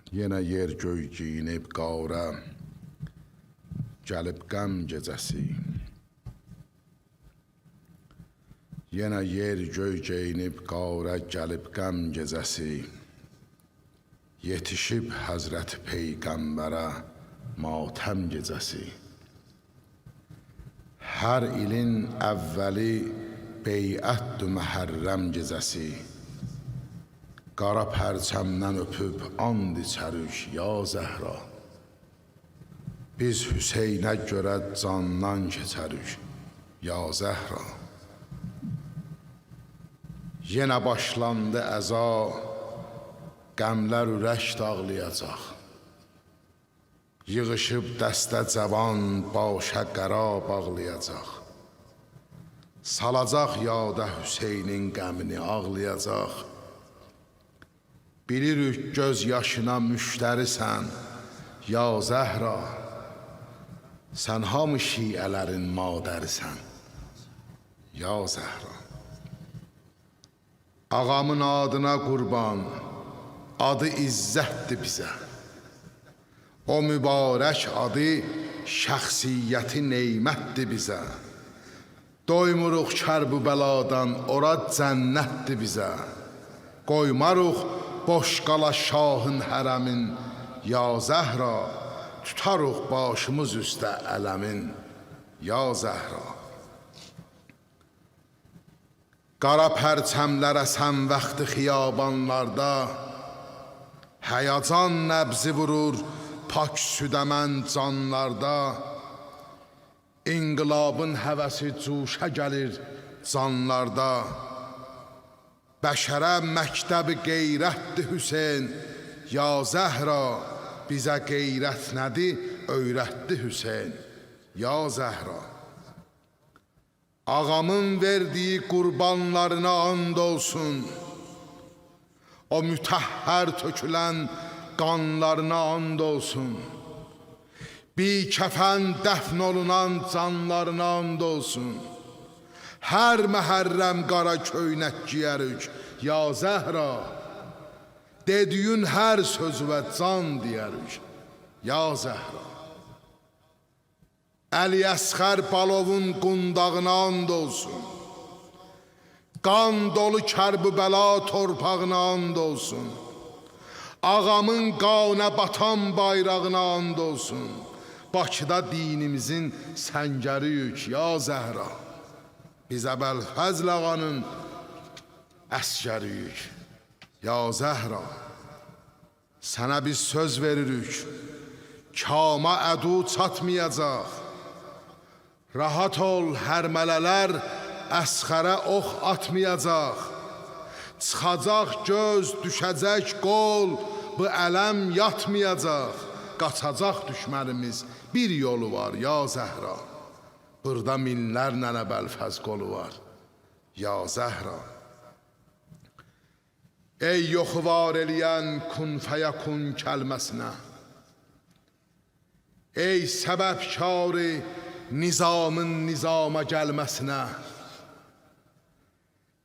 Yenə yer göy giyinib qara, gəlib qəm gecəsi. Yenə yer göy giyinib qara, gəlib qəm gecəsi. Yetişib Həzrət Peyğəmbərə matəm gecəsi. Hər ilin əvvəli beyətdü Məhərrəm gecəsi. Qara pərçəmdən öpüb and içərik ya Zəhra. Biz Hüseynə görə candan keçərik ya Zəhra. Yenə başlandı əza, qəmlər ürək dağlayacaq. Yığışıb dəstə cavan, başa qəra bağlayacaq. Salacaq yada Hüseynin qəmini ağlayacaq. Bilirik göz yaşına müştərisən ya Zəhra. Sən hamı şiələrin madərisən ya Zəhra. Ağamın adına qurban, adı İzzətdir bizə. O mübarək adı şəxsiyyəti neymətdir bizə. Doymuruq kərb-ü bəladan, ora cənnətdir bizə. Qoymaruq boş qala şahın hərəmin ya Zəhra. Tutarıq başımız üstə ələmin ya Zəhra. Qara pərçəmlərə sən vaxtı xiyabanlarda, həyacan nəbzi vurur pak südəmən canlarda. İnqilabın həvəsi cuşa gəlir canlarda. Bəşərə məktəbi qeyrətdir Hüseyn ya Zəhra. Bizə qeyrət nədir öyrətdi Hüseyn ya Zəhra. Ağamın verdiyi qurbanlarına and olsun. O mütəhhər tökülən qanlarına and olsun. Bir kəfən dəfn olunan canlarına and olsun. Hər Məhərrəm qara köynək giyərik ya Zəhra. Dediyin hər sözvə can deyərik ya Zəhra. Əli Əsxər Balovun qundağına and olsun. Qan dolu kərb-ü bəla torpağına and olsun. Ağamın qana batan bayrağına and olsun. Bakıda dinimizin səngəriyük ya Zəhra. Biz Əbəlfəzl ağanın əsgəriyük ya Zəhra. Sənə biz söz veririk, kama ədu çatmayacaq. Rahat ol, hərmələlər Əsxərə ox atmayacaq. Çıxacaq göz, düşəcək qol, bu ələm yatmayacaq. Qaçacaq düşmənimiz, bir yolu var ya Zəhra. Burada minlərlə Əbəlfəz qolu var ya Zəhra. Ey yoxu var eləyən kun fəyəkun kəlməsinə. Ey səbəbkarı nizamın nizama gəlməsinə.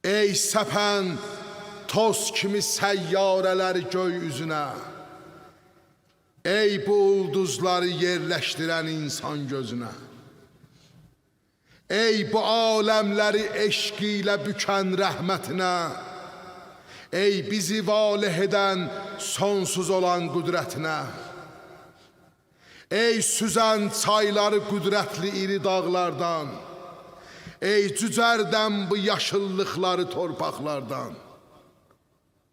Ey səpən toz kimi səyyarələr göy üzünə. Ey bu ulduzları yerləşdirən insan gözünə. Ey bu aləmləri eşq ilə bükən rəhmətinə. Ey bizi valeh edən sonsuz olan qüdrətinə. Ey süzən çayları qüdrətli iri dağlardan. Ey cücərdən bu yaşıllıqları torpaqlardan.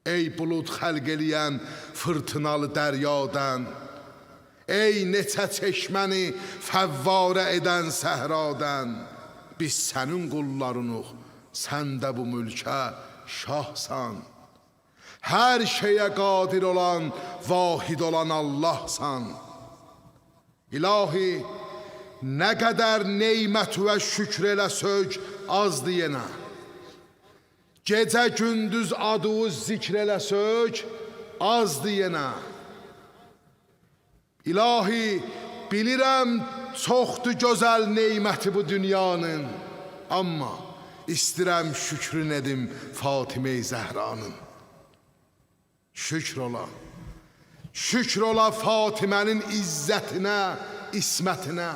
Ey bulud xəlq eləyən fırtınalı dəryadan. Ey neçə çeşməni fəvvarə edən səhradan. Biz sənin qullarınıq, sən də bu mülkə şahsan. Hər şeyə qadir olan, vahid olan Allahsan. İlahi, nə qədər neymətüvə şükr elə sök azdı yenə. Gecə gündüz adı zikr elə sök azdı yenə. İlahi, bilirəm çoxdur gözəl neyməti bu dünyanın. Amma istirəm şükrün edim Fatimə-i Zəhranın. Şükr ola. Şükür ola Fatimənin izzətinə, ismətinə.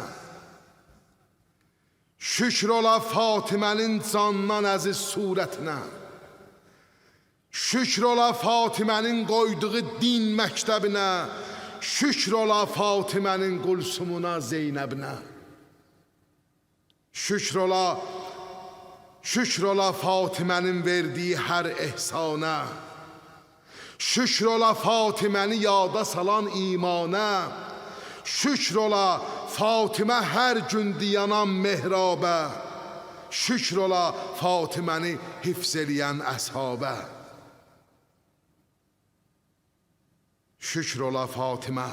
Şükür ola Fatimənin candan əziz surətinə. Şükür ola Fatimənin qoyduğu din məktəbinə. Şükür ola Fatimənin Qulsumuna, Zeynəbinə. Şükür ola Fatimənin verdiyi hər ehsana. Şükür ola Fatiməni yada salan imana. Şükür ola Fatimə hər gün diyanan mehrabə. Şükür ola Fatiməni hifz eləyən əshabə. Şükür ola Fatimə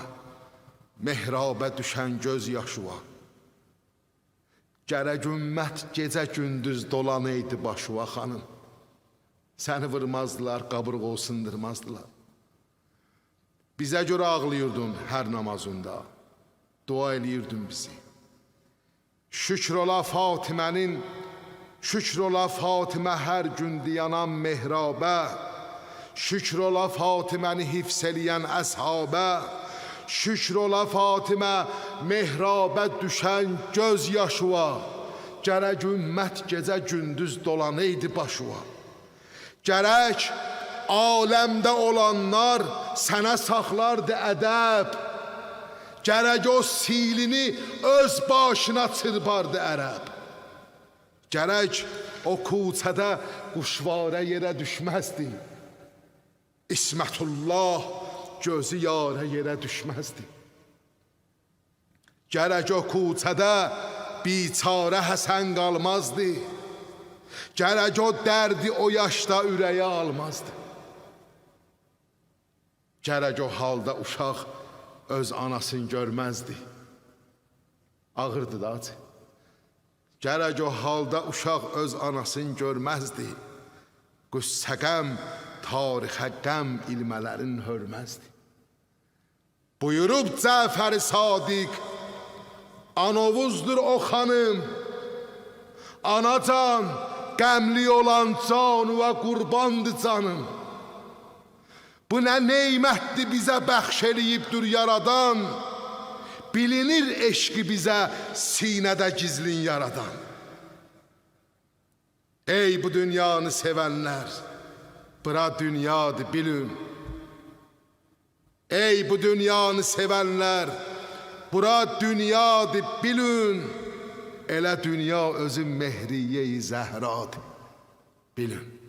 mehrabə düşən göz yaşıva. Gərək ümmət gecə gündüz dolanaydı başıva xanım. Səni vurmazdılar, qaburğa sındırmazdılar. Bizə görə ağlayırdın hər namazında. Dua eləyirdin bizi. Şükür ola Fatimənin, şükür ola Fatimə hər gün diyanan mehrabə. Şükür ola Fatiməni hifz eləyən əshabə. Şükür ola Fatimə mehrabə düşən göz yaşıva. Gərək ümmət gecə gündüz dolanaydı başıva. Gərək aləmdə olanlar sənə saxlardı ədəb. Gərək o silini öz başına çırpardı ərəb. Gərək o kuçədə quşvarə yerə düşməzdi. İsmətullah gözü yarə yerə düşməzdi. Gərək o kuçədə biçarə Həsən qalmazdı. Gərək o dərdi o yaşda ürəyə almazdı. Gərək o halda uşaq öz anasını görməzdi. Ağırdı da acı. Gərək o halda uşaq öz anasını görməzdi. Qüssə qəm, tarixə qəm ilmələrin hörməzdi. Buyurub Cəfər-i Sadiq, anovuzdur o xanım. Anacan, qəmli olan canıva qurbandı canım. Bu nə neymətdir bizə bəxş eləyibdir yaradan. Bilinir eşqi bizə sinədə gizlin yaradan. Ey bu dünyanı sevənlər, bura dünyadır bilin. Ey bu dünyanı sevənlər, bura dünyadır bilin. Elə dünya özü Mehriye-i Zəhradır bilin.